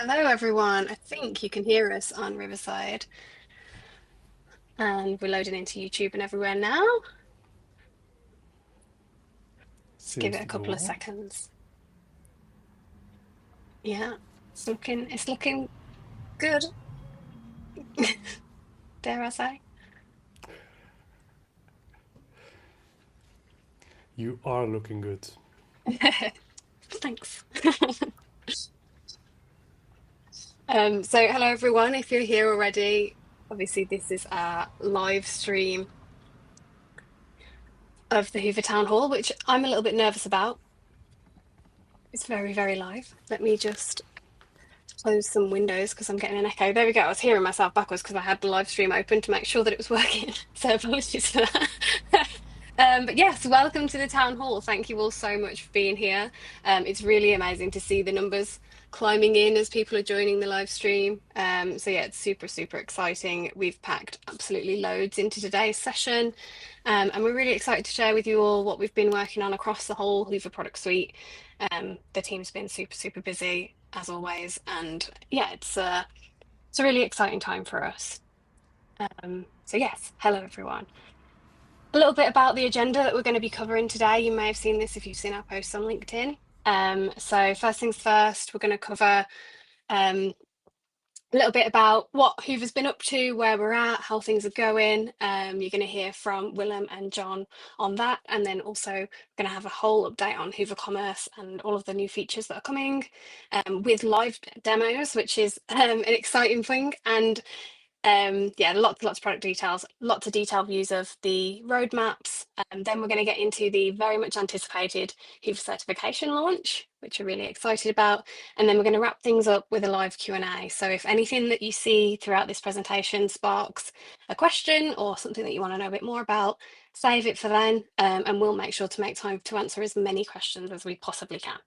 Hello, everyone. I think you can hear us on Riverside, and we're loading into YouTube and everywhere now. Just give Seems it a to go couple of on. seconds. Yeah, it's looking good, dare I say. You are looking good. Thanks. So hello, everyone. If you're here already, obviously this is our live stream of the Hoover Town Hall, which I'm a little bit nervous about. It's very, very live. Let me just close some windows because I'm getting an echo. There we go. I was hearing myself backwards because I had the live stream open to make sure that it was working. So apologies for that. But yes, welcome to the town hall. Thank you all so much for being here. It's really amazing to see the numbers climbing in as people are joining the live stream. So yeah, it's super, super exciting. We've packed absolutely loads into today's session. And we're really excited to share with you all what we've been working on across the whole Hoover product suite. The team's been super, super busy as always, and yeah, it's a really exciting time for us. So yes, hello everyone. A little bit about the agenda that we're going to be covering today. You may have seen this if you've seen our posts on LinkedIn. So first things first, we're going to cover um, a little bit about what Hoover's been up to, where we're at, how things are going. You're going to hear from Willem and John on that. And then also going to have a whole update on Hoover Commerce and all of the new features that are coming with live demos, which is an exciting thing. And yeah, lots of product details, lots of detailed views of the roadmaps. Then we're going to get into the very much anticipated Hyvä Certification launch, which we're really excited about. And then we're going to wrap things up with a live Q&A. So if anything that you see throughout this presentation sparks a question or something that you want to know a bit more about, save it for then, and we'll make sure to make time to answer as many questions as we possibly can.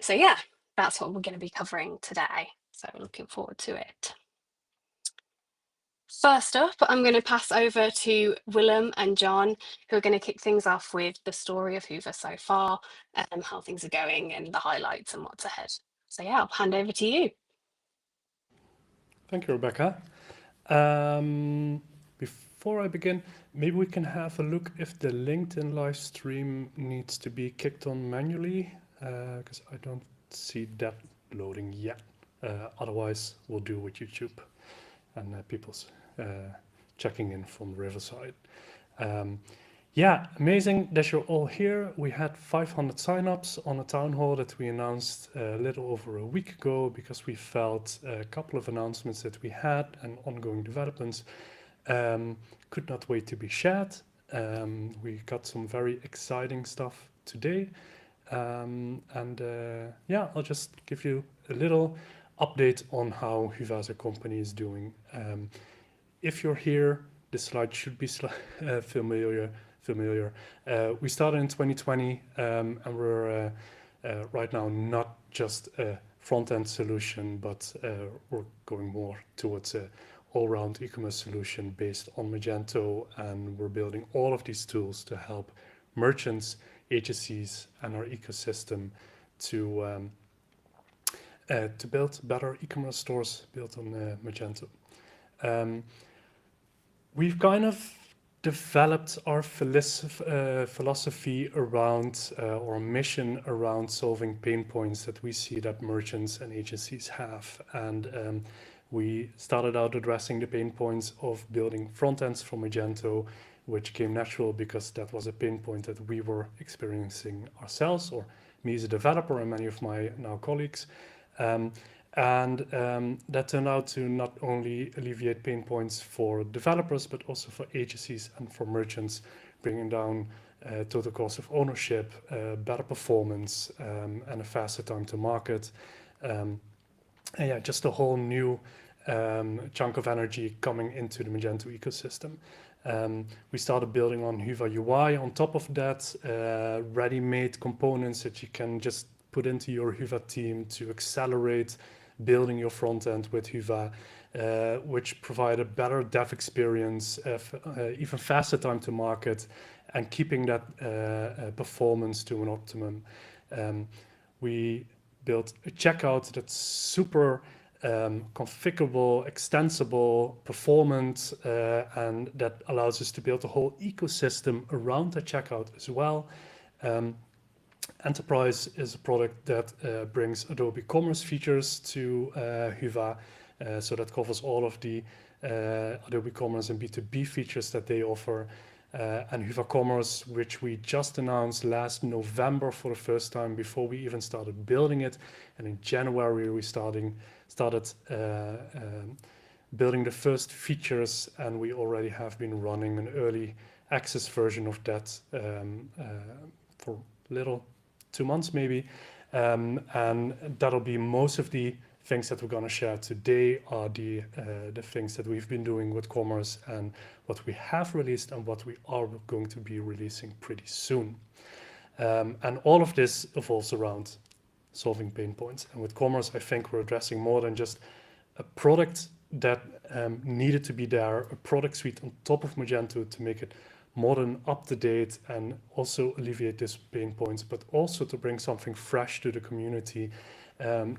So yeah, that's what we're going to be covering today. So looking forward to it. First up, I'm going to pass over to Willem and John, who are going to kick things off with the story of Hoover so far, how things are going, and the highlights and what's ahead. So yeah, I'll hand over to you. Thank you, Rebecca. Before I begin, maybe we can have a look if the LinkedIn live stream needs to be kicked on manually, because I don't see that loading yet. Otherwise, we'll do with YouTube and people's checking in from Riverside. Yeah, amazing that you're all here. We had 500 signups on a town hall that we announced a little over a week ago because we felt a couple of announcements that we had and ongoing developments could not wait to be shared. We got some very exciting stuff today. Yeah, I'll just give you a little update on how Hyvä as a company is doing. If you're here, the slide should be familiar. We started in 2020, and we're right now not just a front-end solution, but we're going more towards a all-round e-commerce solution based on Magento, and we're building all of these tools to help merchants, agencies, and our ecosystem to build better e-commerce stores built on Magento. We've kind of developed our philosophy around or mission around solving pain points that we see that merchants and agencies have. And we started out addressing the pain points of building front ends from Magento, which came natural because that was a pain point that we were experiencing ourselves, or me as a developer and many of my now colleagues. That turned out to not only alleviate pain points for developers, but also for agencies and for merchants, bringing down total cost of ownership, better performance, and a faster time to market. And yeah, just a whole new chunk of energy coming into the Magento ecosystem. We started building on Hyvä UI on top of that, ready-made components that you can just put into your Hyvä team to accelerate building your front end with Hyvä, which provide a better dev experience, even faster time to market, and keeping that performance to an optimum. We build a checkout that's super configurable, extensible, performant, and that allows us to build a whole ecosystem around the checkout as well. Enterprise is a product that brings Adobe Commerce features to Hyvä, so that covers all of the Adobe Commerce and B2B features that they offer. And Hyvä Commerce, which we just announced last November for the first time before we even started building it. And in January, we started building the first features, and we already have been running an early access version of that for little 2 months maybe. And that'll be most of the things that we're going to share today are the things that we've been doing with Commerce and what we have released and what we are going to be releasing pretty soon. And all of this evolves around solving pain points. And with Commerce, I think we're addressing more than just a product that needed to be there, a product suite on top of Magento to make it modern, up-to-date, and also alleviate these pain points, but also to bring something fresh to the community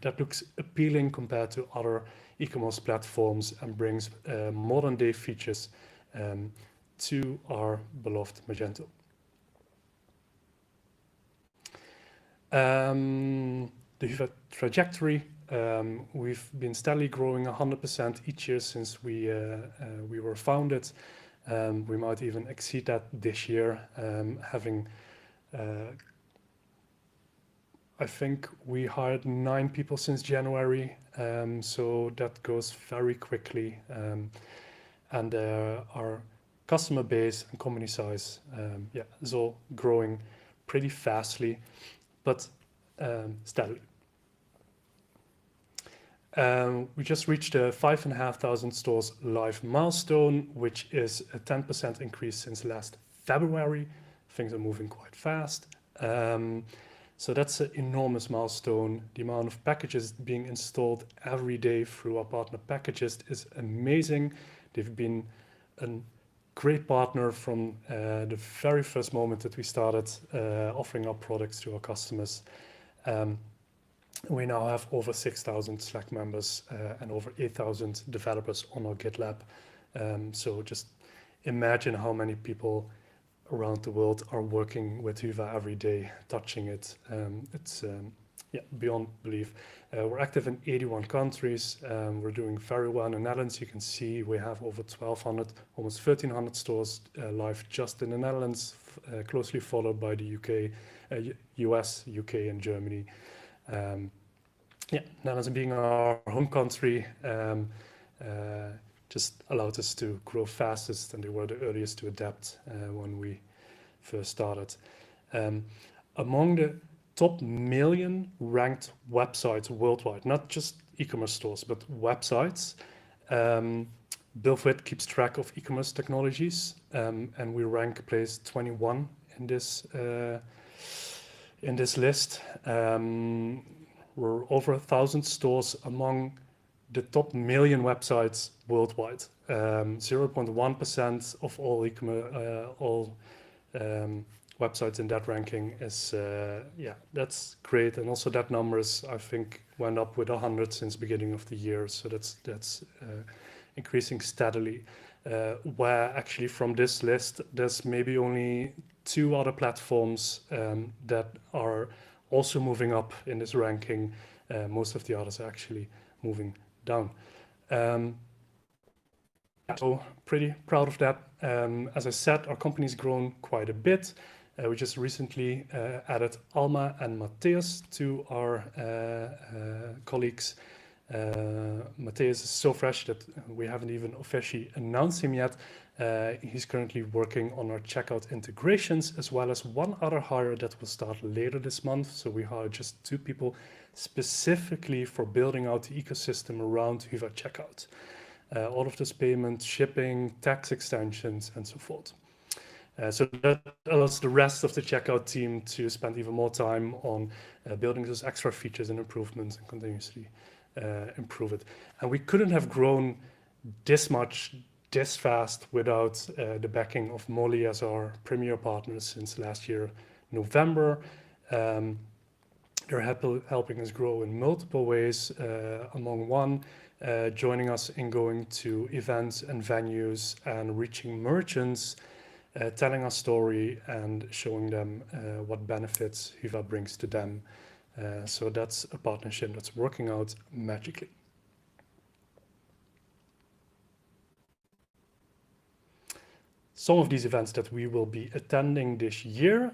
that looks appealing compared to other e-commerce platforms and brings modern day features to our beloved Magento. The Hyvä trajectory, we've been steadily growing 100% each year since we were founded. We might even exceed that this year, having I think we hired 9 people since January, so that goes very quickly. And our customer base and company size, is all growing pretty fastly, but steadily. We just reached a 5,500 stores live milestone, which is a 10% increase since last February. Things are moving quite fast. So that's an enormous milestone. The amount of packages being installed every day through our partner Packages is amazing. They've been a great partner from the very first moment that we started offering our products to our customers. We now have over 6,000 Slack members and over 8,000 developers on our GitLab. So just imagine how many people around the world are working with Hyvä every day, touching it. It's beyond belief. We're active in 81 countries. We're doing very well in the Netherlands. You can see we have over 1,200, almost 1,300 stores live just in the Netherlands, closely followed by the UK, US, UK, and Germany. Netherlands being our home country just allowed us to grow fastest, and they were the earliest to adapt when we first started. Among the top 1 million ranked websites worldwide, not just e-commerce stores, but websites, Builthwith keeps track of e-commerce technologies, and we rank place 21 in this list. We're over 1,000 stores among the top 1 million websites worldwide. 0.1% of all websites in that ranking is, that's great. And also that numbers, I think, went up with 100 since beginning of the year. So that's increasing steadily. Where actually from this list, there's maybe only 2 other platforms that are also moving up in this ranking. Most of the others are actually moving down. So pretty proud of that. As I said, our company's grown quite a bit. We just recently added Alma and Matthias to our colleagues. Matthias is so fresh that we haven't even officially announced him yet. He's currently working on our checkout integrations, as well as one other hire that will start later this month. So we hired just 2 people specifically for building out the ecosystem around Hyvä Checkout. All of this payment, shipping, tax extensions, and so forth. So that allows the rest of the checkout team to spend even more time on building those extra features and improvements and continuously improve it. And we couldn't have grown this much, this fast without the backing of Molly as our premier partner since last year, November. They're helping us grow in multiple ways, among one, joining us in going to events and venues and reaching merchants, telling our story and showing them what benefits Hyvä brings to them. So that's a partnership that's working out magically. Some of these events that we will be attending this year,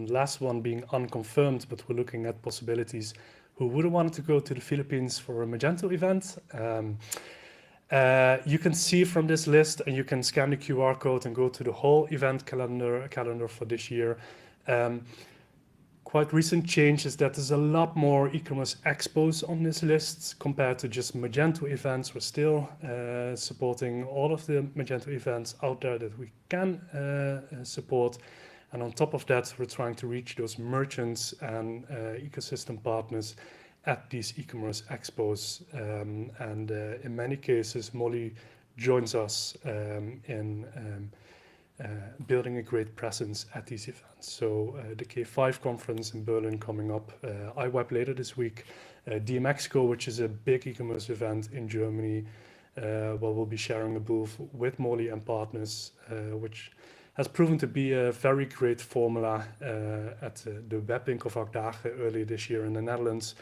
last one being unconfirmed, but we're looking at possibilities. Who would have wanted to go to the Philippines for a Magento event? You can see from this list, and you can scan the QR code and go to the whole event calendar for this year. Quite recent change is that there's a lot more e-commerce expos on this list compared to just Magento events. We're still supporting all of the Magento events out there that we can support. And on top of that, we're trying to reach those merchants and ecosystem partners at these e-commerce expos. And in many cases, Molly joins us in building a great presence at these events. So the K5 conference in Berlin coming up, iWeb later this week, DMXCO, which is a big e-commerce event in Germany, where we'll be sharing a booth with Molly and partners, which has proven to be a very great formula at the Webwinkelvak Dagen earlier this year in the Netherlands,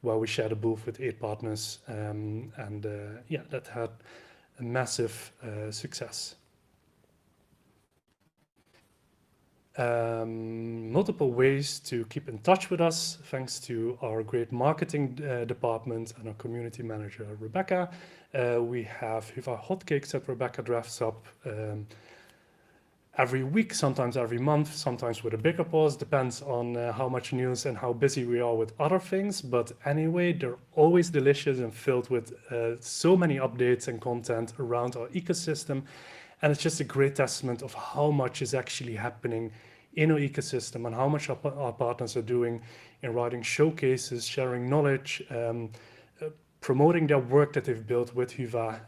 where we shared a booth with 8 partners, and yeah, that had a massive success. Multiple ways to keep in touch with us, thanks to our great marketing department and our community manager, Rebecca. We have Hyvä hotcakes that Rebecca drafts up every week, sometimes every month, sometimes with a bigger pause, depends on how much news and how busy we are with other things. But anyway, they're always delicious and filled with so many updates and content around our ecosystem. And it's just a great testament of how much is actually happening in our ecosystem and how much our partners are doing in writing showcases, sharing knowledge, promoting their work that they've built with Hyvä.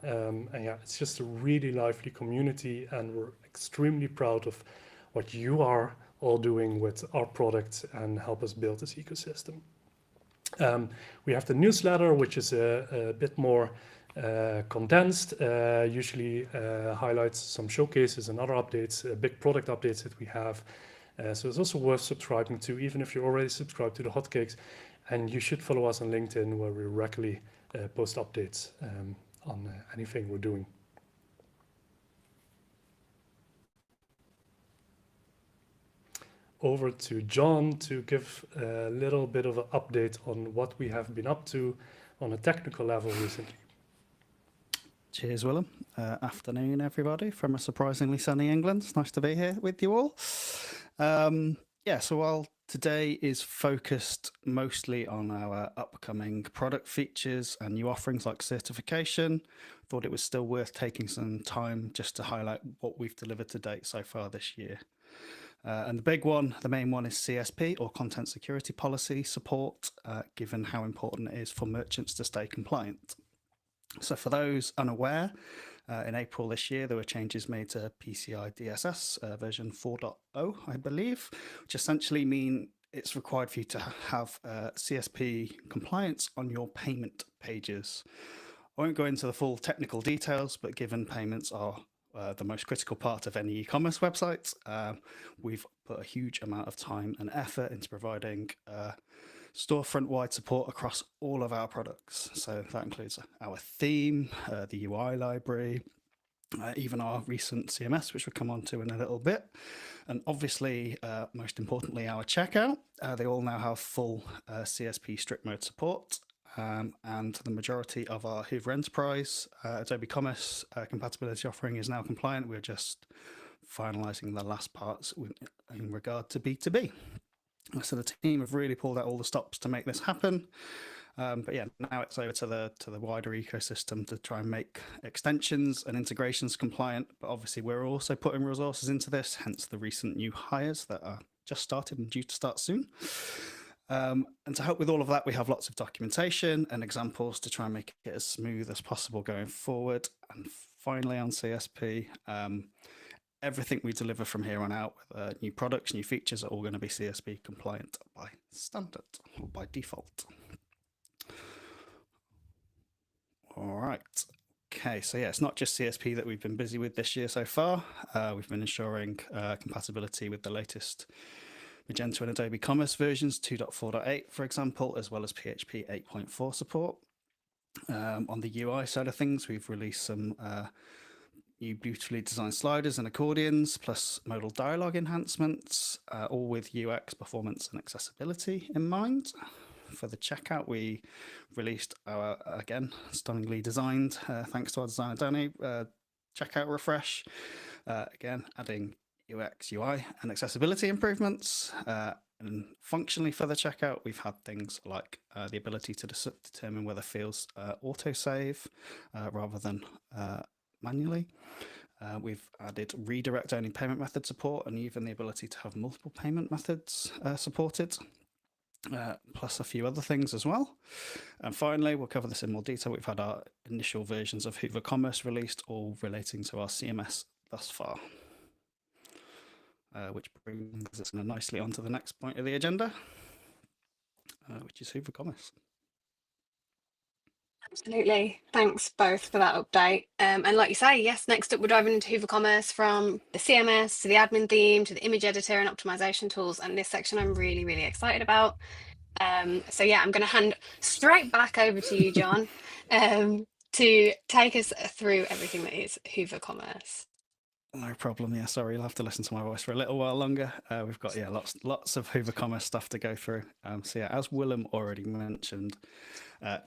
And yeah, it's just a really lively community, and we're extremely proud of what you are all doing with our products and help us build this ecosystem. We have the newsletter, which is a bit more condensed, usually highlights some showcases and other updates, big product updates that we have. So it's also worth subscribing to, even if you're already subscribed to the hotcakes. And you should follow us on LinkedIn, where we regularly post updates on anything we're doing. Over to John to give a little bit of an update on what we have been up to on a technical level recently. Cheers, Willem. Afternoon, everybody, from a surprisingly sunny England. It's nice to be here with you all. So while today is focused mostly on our upcoming product features and new offerings like certification, thought it was still worth taking some time just to highlight what we've delivered to date so far this year. And the big one, the main one, is CSP, or Content Security Policy support, given how important it is for merchants to stay compliant. So for those unaware, in April this year, there were changes made to PCI DSS version 4.0, I believe, which essentially mean it's required for you to have CSP compliance on your payment pages. I won't go into the full technical details, but given payments are the most critical part of any e-commerce website, we've put a huge amount of time and effort into providing storefront-wide support across all of our products. So that includes our theme, the UI library, even our recent CMS, which we'll come on to in a little bit. And obviously, most importantly, our checkout. They all now have full CSP strict mode support. And the majority of our Hyvä Enterprise Adobe Commerce compatibility offering is now compliant. We're just finalizing the last parts in regard to B2B. So the team have really pulled out all the stops to make this happen. But yeah, now it's over to the wider ecosystem to try and make extensions and integrations compliant. But obviously, we're also putting resources into this, hence the recent new hires that are just started and due to start soon. And to help with all of that, we have lots of documentation and examples to try and make it as smooth as possible going forward. And finally, on CSP, everything we deliver from here on out, new products, new features, are all going to be CSP compliant by standard or by default. All right. Okay, so yeah, it's not just CSP that we've been busy with this year so far. We've been ensuring compatibility with the latest Magento and Adobe Commerce versions 2.4.8, for example, as well as PHP 8.4 support. On the UI side of things, we've released some new beautifully designed sliders and accordions, plus modal dialogue enhancements, all with UX, performance, and accessibility in mind. For the checkout, we released our, again, stunningly designed, thanks to our designer Danny, checkout refresh. Again, adding UX, UI, and accessibility improvements. And functionally for the checkout, we've had things like the ability to determine whether fields autosave rather than manually. We've added redirect-only payment method support and even the ability to have multiple payment methods supported. Plus a few other things as well. And finally, we'll cover this in more detail. We've had our initial versions of Hyvä Commerce released, all relating to our CMS thus far. Which brings us nicely onto the next point of the agenda, which is Hyvä Commerce. Absolutely. Thanks both for that update. And like you say, yes, next up we're diving into Hyvä Commerce, from the CMS to the admin theme to the image editor and optimization tools. And this section I'm really, really excited about. So yeah, I'm going to hand straight back over to you, John, to take us through everything that is Hyvä Commerce. No problem. Yeah, sorry, you'll have to listen to my voice for a little while longer. We've got lots of Hyvä Commerce stuff to go through. So yeah, as Willem already mentioned,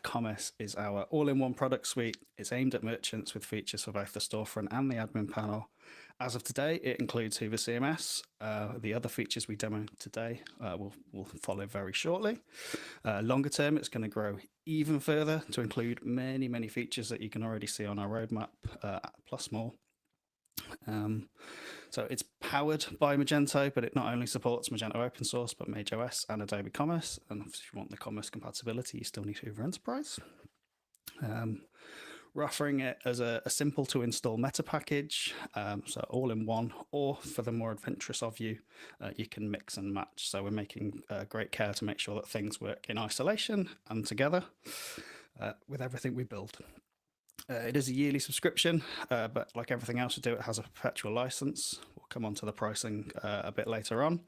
Commerce is our all-in-one product suite. It's aimed at merchants with features for both the storefront and the admin panel. As of today, it includes Hyvä CMS. The other features we demo today will follow very shortly. Longer term, it's going to grow even further to include many features that you can already see on our roadmap, plus more. So it's powered by Magento, but it not only supports Magento open source, but Mage OS and Adobe Commerce. And if you want the commerce compatibility, you still need Hyvä Enterprise. We're offering it as a simple to install meta package, so all in one, or for the more adventurous of you, you can mix and match. So we're making great care to make sure that things work in isolation and together with everything we build. It is a yearly subscription, but like everything else we do, it has a perpetual license. We'll come on to the pricing a bit later on.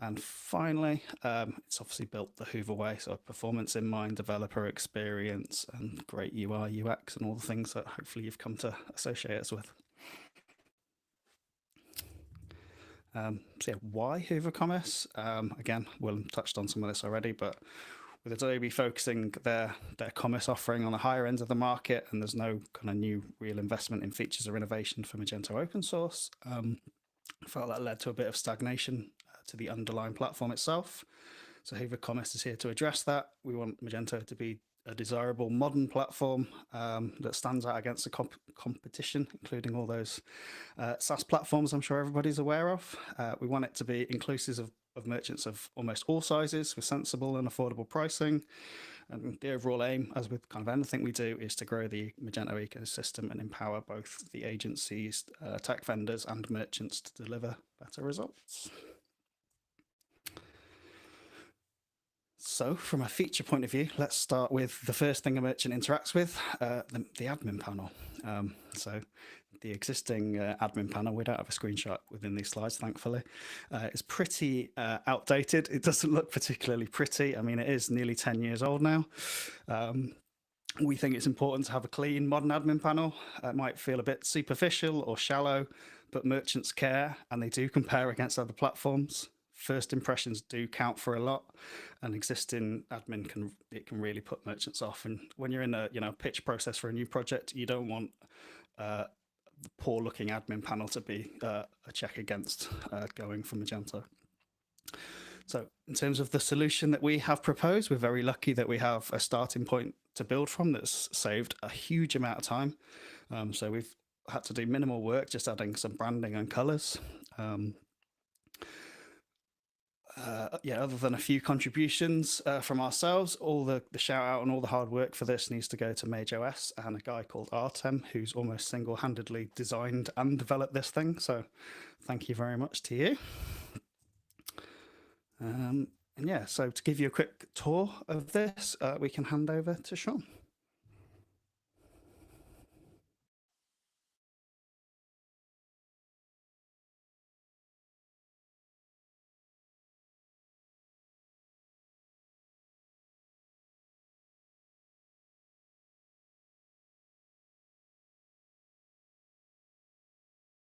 And finally, it's obviously built the Hyvä way, so performance in mind, developer experience, and great UI, UX, and all the things that hopefully you've come to associate us with. So yeah, why Hyvä Commerce? Again, Willem touched on some of this already, but with Adobe focusing their commerce offering on the higher end of the market, and there's no kind of new real investment in features or innovation for Magento open source, I felt that led to a bit of stagnation to the underlying platform itself. So Hyvä Commerce is here to address that. We want Magento to be a desirable modern platform that stands out against the competition, including all those SaaS platforms I'm sure everybody's aware of. We want it to be inclusive of merchants of almost all sizes with sensible and affordable pricing. And the overall aim, as with kind of anything we do, is to grow the Magento ecosystem and empower both the agencies, tech vendors, and merchants to deliver better results. So from a feature point of view, let's start with the first thing a merchant interacts with, the admin panel. So the existing admin panel, we don't have a screenshot within these slides, thankfully, is pretty outdated. It doesn't look particularly pretty. I mean, it is nearly 10 years old now. We think it's important to have a clean, modern admin panel. It might feel a bit superficial or shallow, but merchants care, and they do compare against other platforms. First impressions do count for a lot, and existing admin can really put merchants off. And when you're in a pitch process for a new project, you don't want the poor looking admin panel to be a check against going from Magento. So in terms of the solution that we have proposed, we're very lucky that we have a starting point to build from that's saved a huge amount of time. So we've had to do minimal work, just adding some branding and colors. yeah, other than a few contributions from ourselves, all the shout out and all the hard work for this needs to go to MageOS and a guy called Artem, who's almost single-handedly designed and developed this thing. So thank you very much to you. And yeah, so to give you a quick tour of this, we can hand over to Sean.